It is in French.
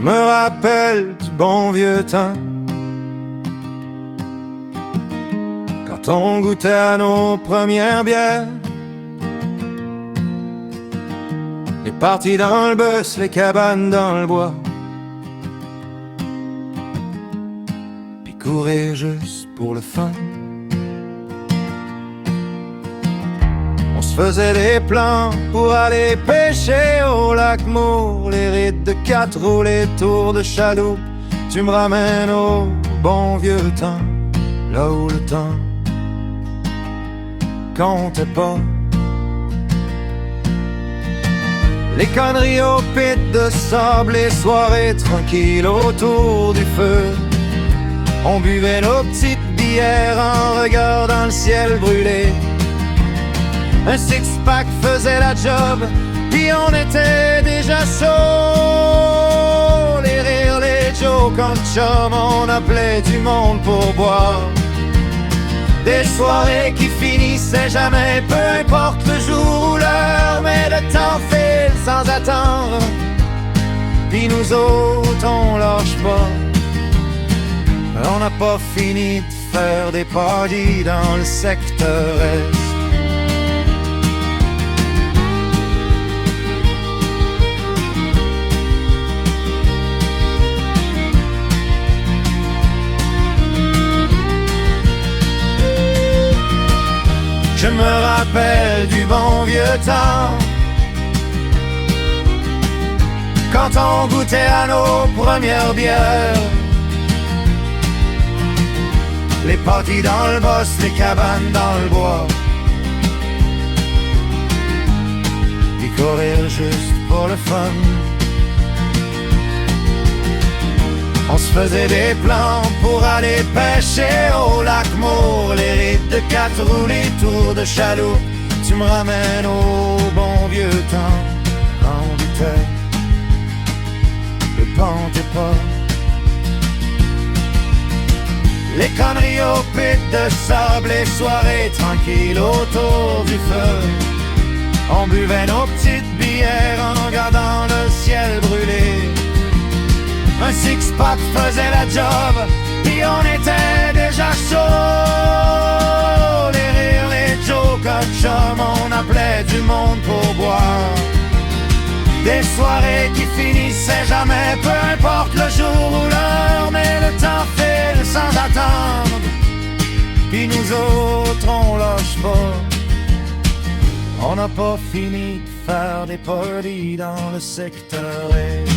me rappelle du bon vieux temps, quand on goûtait à nos premières bières, les parties dans le bus, les cabanes dans le bois, puis courir juste pour le fun. On se faisait des plans pour aller pêcher au lac Mour, les rides de 4 roues, les tours de chaloupe. Tu me ramènes au bon vieux temps, là où le temps comptait pas. Les conneries au pit de sable, les soirées tranquilles autour du feu. On buvait nos petites bières en regardant le ciel brûler. Un six-pack faisait la job, puis on était déjà chaud. Les rires, les jokes en chum, on appelait du monde pour boire. Des soirées qui finissaient jamais, peu importe le jour ou l'heure, mais le temps file sans attendre, puis nous autres on lâche pas. On n'a pas fini de faire des parties dans le secteur Est. Je me rappelle du bon vieux temps, quand on goûtait à nos premières bières, les parties dans le boss, les cabanes dans le bois, puis courir juste pour le fun. On se faisait des plans pour aller pêcher au lac Mour, les rides de 4 roues, les tours de chaloupe. Tu me ramènes au bon vieux temps, quand on doutait, le pentait pas. Les conneries au pit de sable, les soirées tranquilles autour du feu. On buvait nos petites bières en regardant le ciel brûler. Un six-pack faisait la job, puis on était déjà chaud. Les rires, les jokes, à chum, on appelait du monde pour boire. Des soirées qui finissaient jamais, peu importe le jour ou l'heure, mais le temps file sans attendre, puis nous autres on lâche pas. On n'a pas fini de faire des parties dans le secteur Est.